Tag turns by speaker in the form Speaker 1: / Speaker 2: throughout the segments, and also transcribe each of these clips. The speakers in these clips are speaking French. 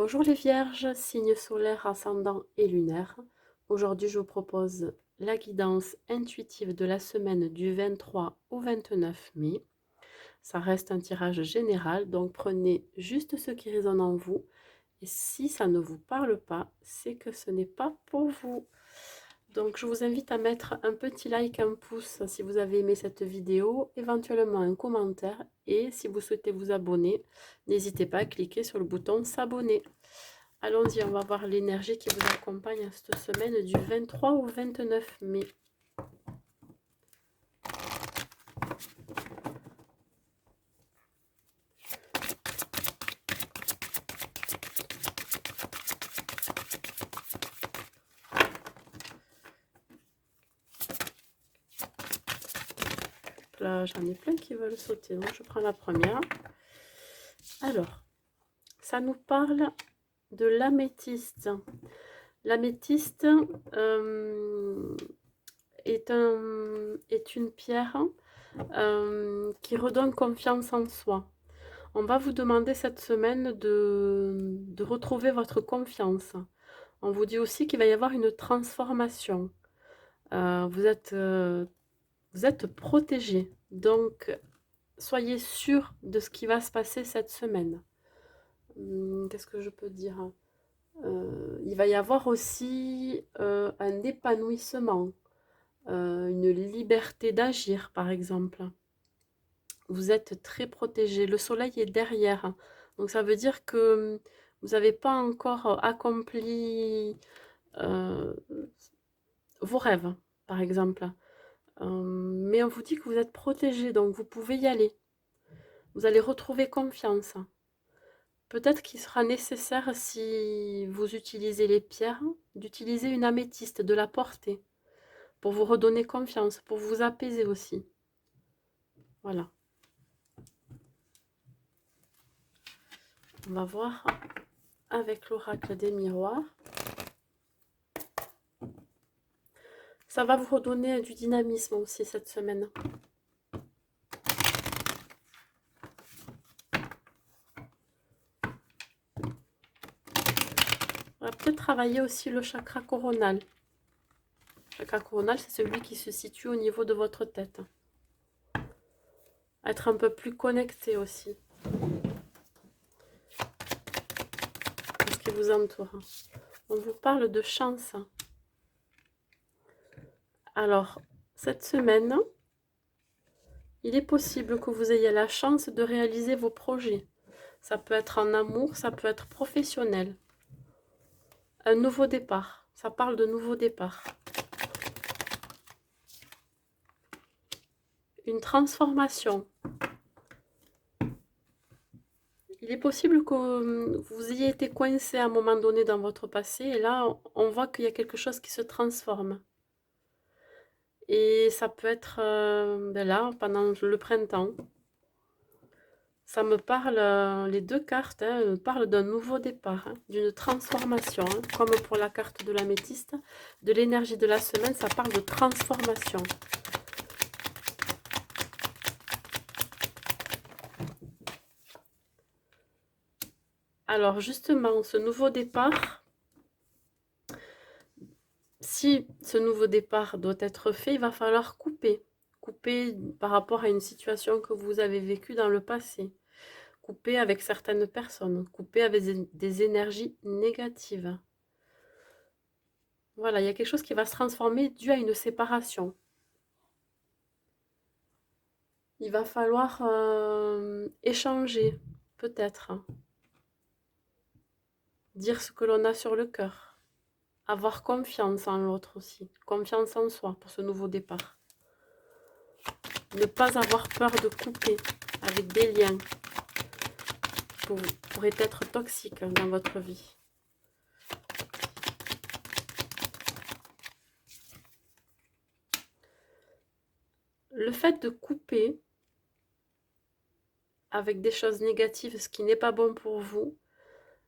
Speaker 1: Bonjour les vierges, signes solaires, ascendant et lunaire. Aujourd'hui, je vous propose la guidance intuitive de la semaine du 23 au 29 mai. Ça reste un tirage général, donc prenez juste ce qui résonne en vous. Et si ça ne vous parle pas, c'est que ce n'est pas pour vous. Donc je vous invite à mettre un petit like, un pouce si vous avez aimé cette vidéo, éventuellement un commentaire, et si vous souhaitez vous abonner, n'hésitez pas à cliquer sur le bouton s'abonner. Allons-y, on va voir l'énergie qui vous accompagne cette semaine du 23 au 29 mai. Là, j'en ai plein qui veulent sauter, donc je prends la première. Alors, ça nous parle de l'améthyste. L'améthyste est une pierre qui redonne confiance en soi. On va vous demander cette semaine de retrouver votre confiance. On vous dit aussi qu'il va y avoir une transformation. Vous êtes protégé. Donc, soyez sûr de ce qui va se passer cette semaine. Qu'est-ce que je peux dire? Il va y avoir aussi un épanouissement, une liberté d'agir, par exemple. Vous êtes très protégé. Le soleil est derrière. Donc, ça veut dire que vous n'avez pas encore accompli vos rêves, par exemple. Mais on vous dit que vous êtes protégé, donc vous pouvez y aller. Vous allez retrouver confiance. Peut-être qu'il sera nécessaire, si vous utilisez les pierres, d'utiliser une améthyste, de la porter, pour vous redonner confiance, pour vous apaiser aussi. Voilà. On va voir avec l'oracle des miroirs. Ça va vous redonner du dynamisme aussi cette semaine. On va peut-être travailler aussi le chakra coronal. Le chakra coronal, c'est celui qui se situe au niveau de votre tête. Être un peu plus connecté aussi à ce qui vous entoure. On vous parle de chance. Alors, cette semaine, il est possible que vous ayez la chance de réaliser vos projets. Ça peut être en amour, ça peut être professionnel. Un nouveau départ. Ça parle de nouveau départ. Une transformation. Il est possible que vous ayez été coincé à un moment donné dans votre passé, et là, on voit qu'il y a quelque chose qui se transforme. Et ça peut être là, pendant le printemps. Ça me parle, les deux cartes parlent d'un nouveau départ, d'une transformation, comme pour la carte de l'améthyste. De l'énergie de la semaine, ça parle de transformation. Alors justement, ce nouveau départ, si ce nouveau départ doit être fait, il va falloir couper. Couper par rapport à une situation que vous avez vécue dans le passé. Couper avec certaines personnes. Couper avec des énergies négatives. Voilà, il y a quelque chose qui va se transformer dû à une séparation. Il va falloir échanger, peut-être. Dire ce que l'on a sur le cœur. Avoir confiance en l'autre aussi. Confiance en soi pour ce nouveau départ. Ne pas avoir peur de couper avec des liens qui pourraient être toxiques dans votre vie. Le fait de couper avec des choses négatives, ce qui n'est pas bon pour vous,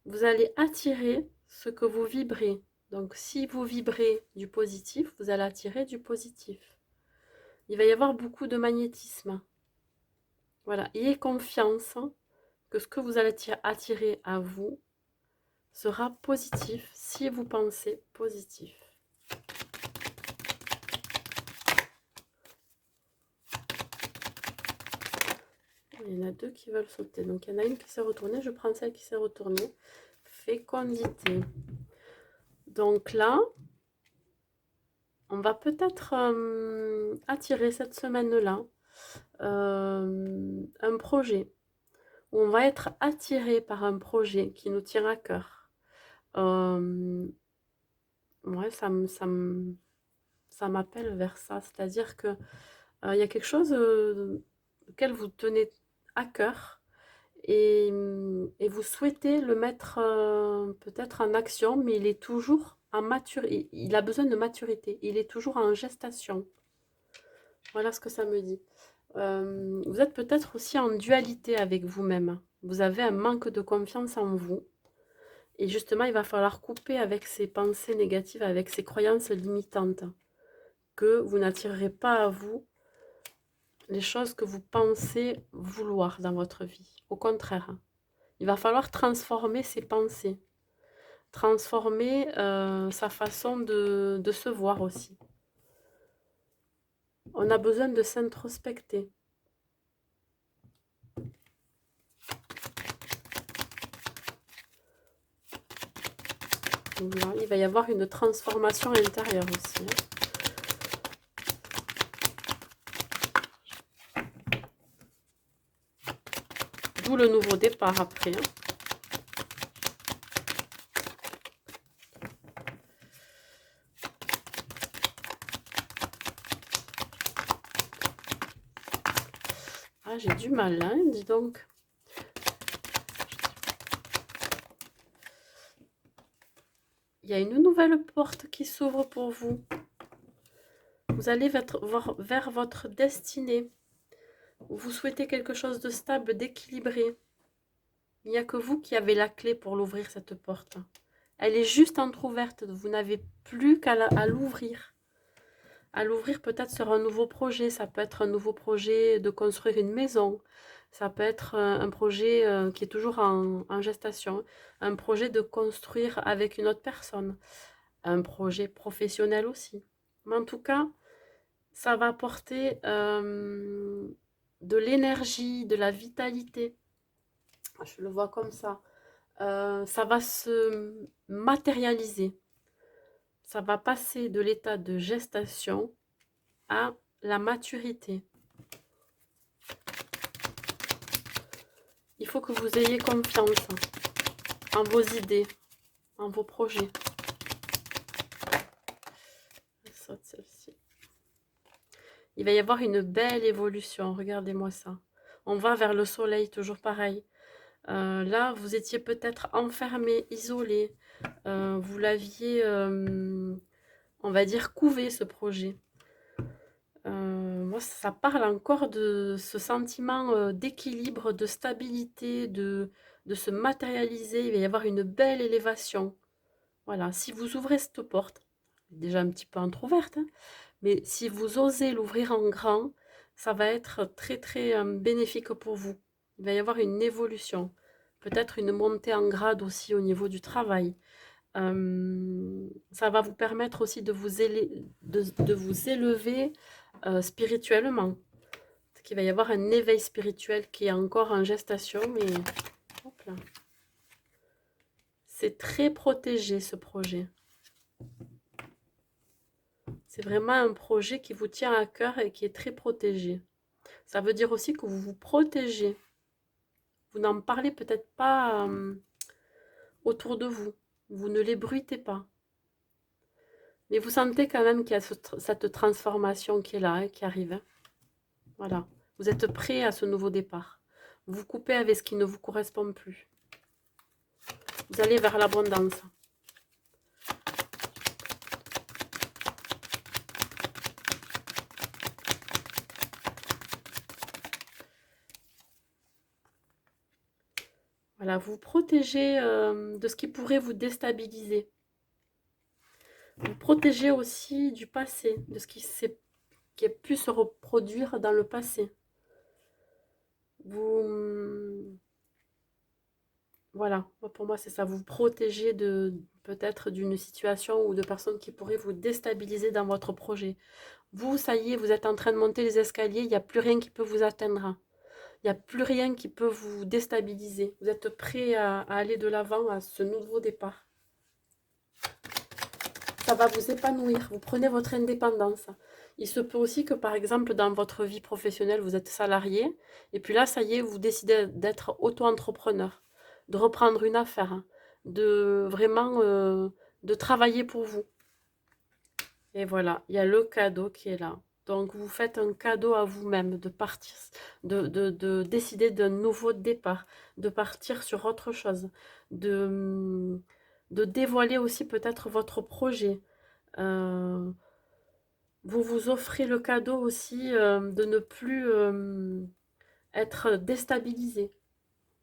Speaker 1: vous allez attirer ce que vous vibrez. Donc si vous vibrez du positif, vous allez attirer du positif. Il va y avoir beaucoup de magnétisme. Voilà, ayez confiance que ce que vous allez attirer à vous sera positif si vous pensez positif. Il y en a deux qui veulent sauter. Donc, il y en a une qui s'est retournée. Je prends celle qui s'est retournée. Fécondité. Donc là, on va peut-être attirer cette semaine-là un projet. Où on va être attiré par un projet qui nous tient à cœur. Ouais, ça m'appelle vers ça. C'est-à-dire que il y a quelque chose auquel vous tenez à cœur et vous souhaitez le mettre peut-être en action, mais il est toujours en maturité. Il a besoin de maturité. Il est toujours en gestation. Voilà ce que ça me dit. Vous êtes peut-être aussi en dualité avec vous-même. Vous avez un manque de confiance en vous. Et justement, il va falloir couper avec ces pensées négatives, avec ces croyances limitantes, que vous n'attirerez pas à vous les choses que vous pensez vouloir dans votre vie. Au contraire, il va falloir transformer ses pensées, transformer sa façon de se voir aussi. On a besoin de s'introspecter. Voilà, il va y avoir une transformation intérieure aussi. D'où le nouveau départ après. Ah, j'ai du mal, hein, dis donc. Il y a une nouvelle porte qui s'ouvre pour vous. Vous allez vers votre destinée. Vous souhaitez quelque chose de stable, d'équilibré. Il n'y a que vous qui avez la clé pour l'ouvrir, cette porte. Elle est juste entrouverte. Vous n'avez plus qu'à l'ouvrir. À l'ouvrir peut-être sur un nouveau projet. Ça peut être un nouveau projet de construire une maison. Ça peut être un projet qui est toujours en gestation. Un projet de construire avec une autre personne. Un projet professionnel aussi. Mais en tout cas, ça va apporter de l'énergie, de la vitalité. Je le vois comme ça. Ça va se matérialiser. Ça va passer de l'état de gestation à la maturité. Il faut que vous ayez confiance en vos idées, en vos projets. Je saute celle-ci. Il va y avoir une belle évolution, regardez-moi ça. On va vers le soleil, toujours pareil. Là, vous étiez peut-être enfermé, isolé. Vous l'aviez, on va dire, couvé, ce projet. Moi, ça parle encore de ce sentiment d'équilibre, de stabilité, de se matérialiser. Il va y avoir une belle élévation. Voilà, si vous ouvrez cette porte, déjà un petit peu entrouverte, hein, mais si vous osez l'ouvrir en grand, ça va être très très bénéfique pour vous. Il va y avoir une évolution, peut-être une montée en grade aussi au niveau du travail. Ça va vous permettre aussi de vous élever spirituellement. Parce qu'il va y avoir un éveil spirituel qui est encore en gestation, mais hop là. C'est très protégé ce projet. C'est vraiment un projet qui vous tient à cœur et qui est très protégé. Ça veut dire aussi que vous vous protégez. Vous n'en parlez peut-être pas autour de vous. Vous ne l'ébruitez pas. Mais vous sentez quand même qu'il y a cette transformation qui est là, hein, qui arrive. Hein. Voilà. Vous êtes prêt à ce nouveau départ. Vous coupez avec ce qui ne vous correspond plus. Vous allez vers l'abondance. Voilà, vous protégez de ce qui pourrait vous déstabiliser. Vous protégez aussi du passé, de ce qui a pu se reproduire dans le passé. Vous Voilà, moi, pour moi, c'est ça. Vous protégez de peut-être d'une situation ou de personnes qui pourraient vous déstabiliser dans votre projet. Vous, ça y est, vous êtes en train de monter les escaliers, il n'y a plus rien qui peut vous atteindre. Il n'y a plus rien qui peut vous déstabiliser. Vous êtes prêt à aller de l'avant à ce nouveau départ. Ça va vous épanouir. Vous prenez votre indépendance. Il se peut aussi que, par exemple, dans votre vie professionnelle, vous êtes salarié, et puis là, ça y est, vous décidez d'être auto-entrepreneur, de reprendre une affaire, de vraiment de travailler pour vous. Et voilà, il y a le cadeau qui est là. Donc, vous faites un cadeau à vous-même de partir, de décider d'un nouveau départ, de partir sur autre chose, de, de dévoiler aussi peut-être votre projet. Euh, Vous vous offrez le cadeau aussi de ne plus être déstabilisé.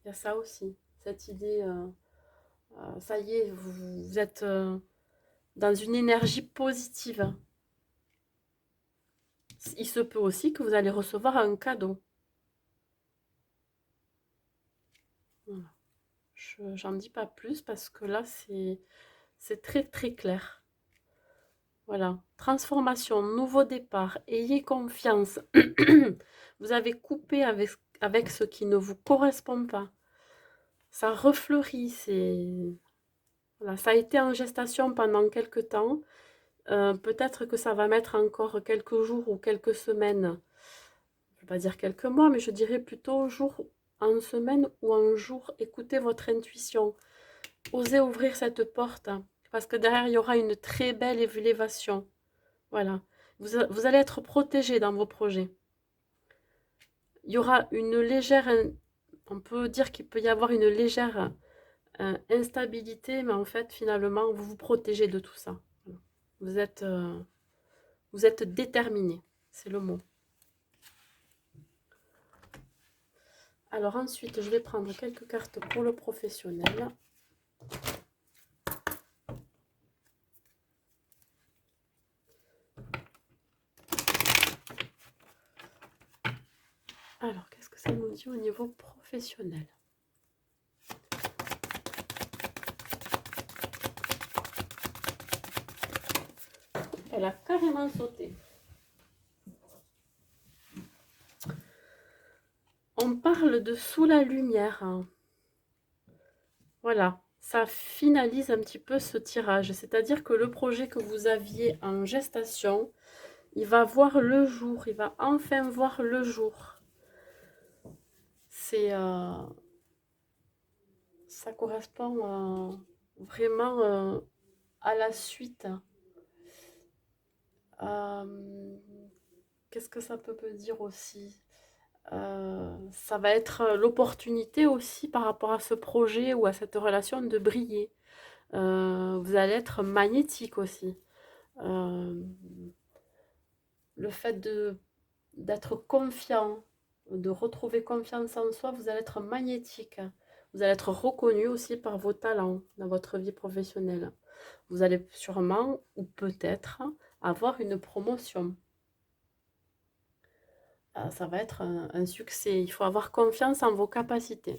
Speaker 1: Il y a ça aussi, cette idée. Ça y est, vous êtes dans une énergie positive. Il se peut aussi que vous allez recevoir un cadeau. Voilà. J'en dis pas plus parce que là, c'est très très clair. Voilà. Transformation, nouveau départ, ayez confiance. Vous avez coupé avec ce qui ne vous correspond pas. Ça refleurit, voilà, ça a été en gestation pendant quelques temps. Peut-être que ça va mettre encore quelques jours ou quelques semaines. Je ne vais pas dire quelques mois, mais je dirais plutôt jour en semaine ou en jour. Écoutez votre intuition. Osez ouvrir cette porte, hein, parce que derrière, il y aura une très belle élévation. Voilà. Vous allez être protégé dans vos projets. Il y aura une légère, on peut dire qu'il peut y avoir une légère instabilité, mais en fait, finalement, vous vous protégez de tout ça. Vous êtes, vous êtes déterminé, c'est le mot. Alors ensuite, je vais prendre quelques cartes pour le professionnel. Alors, qu'est-ce que ça nous dit au niveau professionnel? Elle a carrément sauté. On parle de sous la lumière. Voilà, ça finalise un petit peu ce tirage. C'est-à-dire que le projet que vous aviez en gestation, il va voir le jour. Il va enfin voir le jour. C'est... ça correspond vraiment à la suite. Qu'est-ce que ça peut dire aussi? Ça va être l'opportunité aussi par rapport à ce projet ou à cette relation de briller. Vous allez être magnétique aussi. Euh, le fait d'être confiant, de retrouver confiance en soi, vous allez être magnétique. Vous allez être reconnu aussi par vos talents dans votre vie professionnelle. Vous allez sûrement ou peut-être avoir une promotion. Ça va être un succès. Il faut avoir confiance en vos capacités.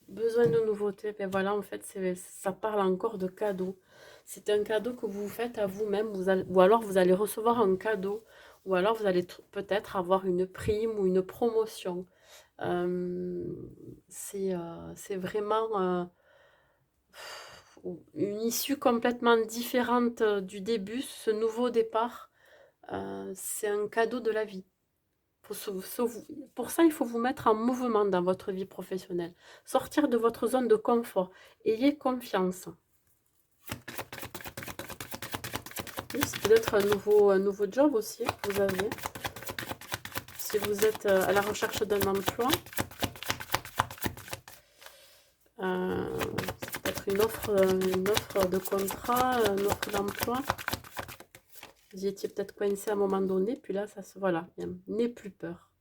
Speaker 1: Besoin de nouveautés, ben voilà, en fait, ça parle encore de cadeau. C'est un cadeau que vous faites à vous-même, ou alors vous allez recevoir un cadeau, ou alors vous allez peut-être avoir une prime ou une promotion. C'est vraiment une issue complètement différente du début, ce nouveau départ. C'est un cadeau de la vie. Pour ça, il faut vous mettre en mouvement dans votre vie professionnelle. Sortir de votre zone de confort. Ayez confiance. Oui, c'est peut-être un nouveau job aussi que vous avez. Si vous êtes à la recherche d'un emploi, c'est peut-être une offre de contrat, une offre d'emploi. Vous y étiez peut-être coincé à un moment donné, puis là, ça se... Voilà, n'ayez plus peur.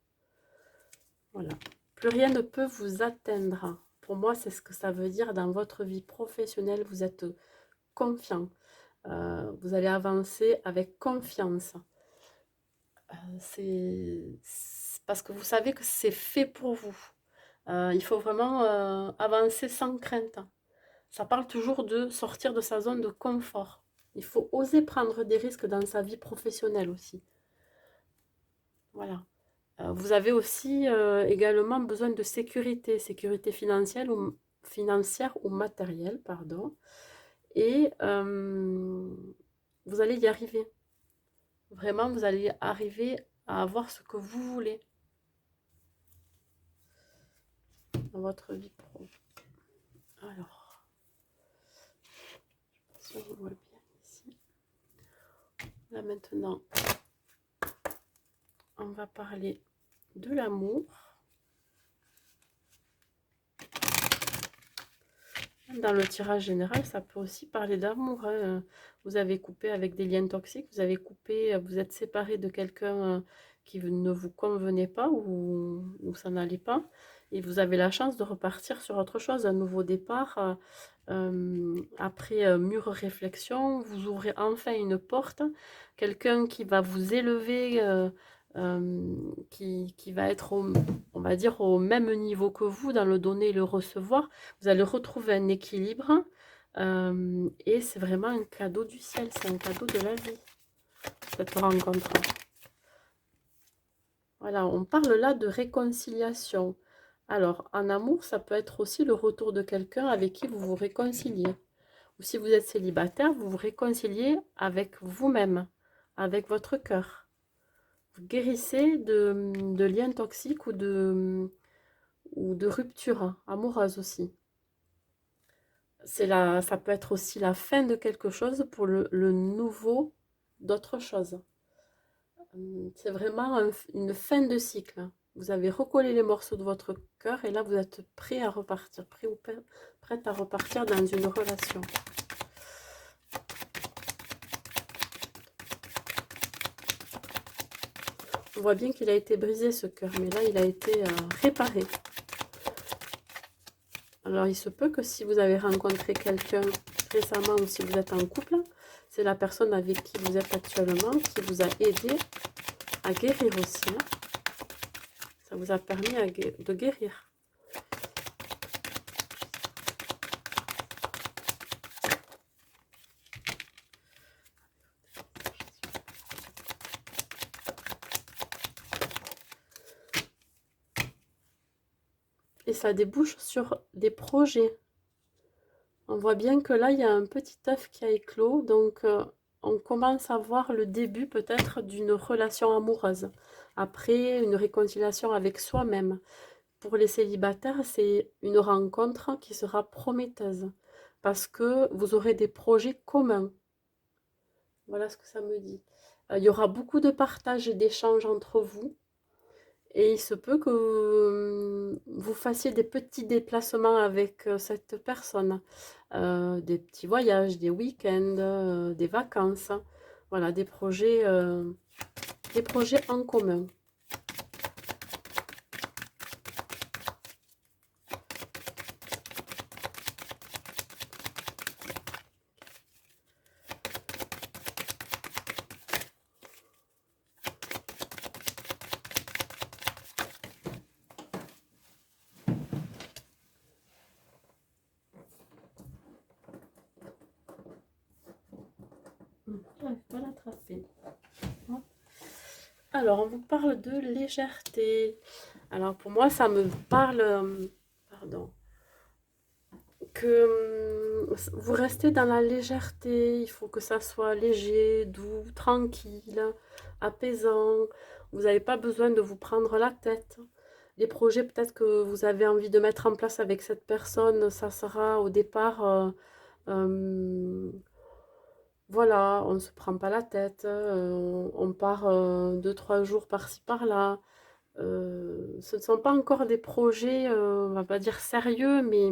Speaker 1: Voilà. Plus rien ne peut vous atteindre. Pour moi, c'est ce que ça veut dire dans votre vie professionnelle. Vous êtes confiant. Vous allez avancer avec confiance. C'est parce que vous savez que c'est fait pour vous. Il faut vraiment avancer sans crainte. Ça parle toujours de sortir de sa zone de confort. Il faut oser prendre des risques dans sa vie professionnelle aussi. Voilà. Vous avez aussi également besoin de sécurité, sécurité financière ou matérielle, pardon. Et vous allez y arriver. Vraiment, vous allez arriver à avoir ce que vous voulez dans votre vie pro. Alors, je vous vois bien ici. Là maintenant, on va parler de l'amour. Dans le tirage général, ça peut aussi parler d'amour, hein. Vous avez coupé avec des liens toxiques, vous avez coupé, vous êtes séparé de quelqu'un qui ne vous convenait pas ou ça n'allait pas. Et vous avez la chance de repartir sur autre chose, un nouveau départ. Après mûre réflexion, vous ouvrez enfin une porte. Quelqu'un qui va vous élever, qui va être, on va dire, au même niveau que vous dans le donner et le recevoir. Vous allez retrouver un équilibre et c'est vraiment un cadeau du ciel, c'est un cadeau de la vie, cette rencontre. Voilà, on parle là de réconciliation. Alors, en amour, ça peut être aussi le retour de quelqu'un avec qui vous vous réconciliez. Ou si vous êtes célibataire, vous vous réconciliez avec vous-même, avec votre cœur. Vous guérissez de liens toxiques ou de ruptures amoureuses aussi. Ça peut être aussi la fin de quelque chose pour le nouveau d'autre chose. C'est vraiment une fin de cycle. Vous avez recollé les morceaux de votre cœur et là vous êtes prêt à repartir, prête à repartir dans une relation. On voit bien qu'il a été brisé ce cœur, mais là il a été réparé. Alors il se peut que si vous avez rencontré quelqu'un récemment ou si vous êtes en couple, c'est la personne avec qui vous êtes actuellement qui vous a aidé à guérir aussi. Hein. Ça vous a permis de guérir. Et ça débouche sur des projets. On voit bien que là, il y a un petit œuf qui a éclos, donc on commence à voir le début peut-être d'une relation amoureuse. Après, une réconciliation avec soi-même. Pour les célibataires, c'est une rencontre qui sera prometteuse parce que vous aurez des projets communs. Voilà ce que ça me dit. Il y aura beaucoup de partage et d'échanges entre vous. Et il se peut que vous fassiez des petits déplacements avec cette personne. Des petits voyages, des week-ends, des vacances. Voilà, des projets en commun. Je n'arrive pas à l'attraper. Alors, on vous parle de légèreté. Alors, pour moi, ça me parle, pardon, que vous restez dans la légèreté. Il faut que ça soit léger, doux, tranquille, apaisant. Vous n'avez pas besoin de vous prendre la tête. Les projets peut-être que vous avez envie de mettre en place avec cette personne, ça sera au départ, voilà, on ne se prend pas la tête, on part 2-3 jours par-ci par-là. Ce ne sont pas encore des projets, on va pas dire sérieux, mais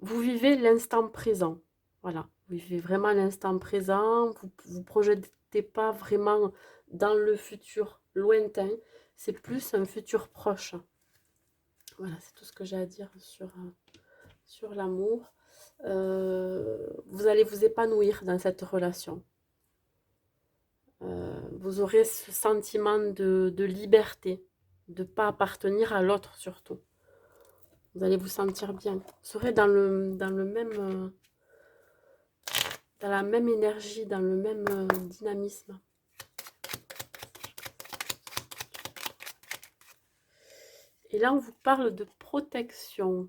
Speaker 1: vous vivez l'instant présent. Voilà, vous vivez vraiment l'instant présent, vous ne projetez pas vraiment dans le futur lointain, c'est plus un futur proche. Voilà, c'est tout ce que j'ai à dire sur l'amour. vous allez vous épanouir dans cette relation. Vous aurez ce sentiment de liberté, de ne pas appartenir à l'autre surtout. Vous allez vous sentir bien. Vous serez dans le même, dans la même énergie, dans le même dynamisme. Et là, on vous parle de protection.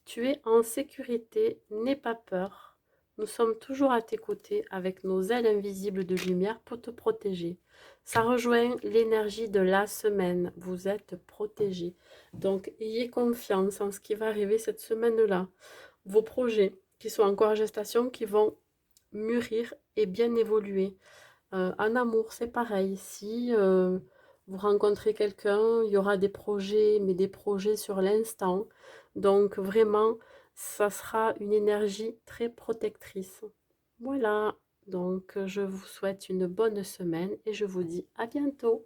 Speaker 1: Tu es en sécurité, n'aie pas peur. Nous sommes toujours à tes côtés avec nos ailes invisibles de lumière pour te protéger. Ça rejoint l'énergie de la semaine. Vous êtes protégé. Donc, ayez confiance en ce qui va arriver cette semaine-là. Vos projets qui sont encore en gestation, qui vont mûrir et bien évoluer. En amour, c'est pareil. Si vous rencontrez quelqu'un, il y aura des projets, mais des projets sur l'instant. Donc vraiment, ça sera une énergie très protectrice. Voilà. Donc je vous souhaite une bonne semaine et je vous dis à bientôt.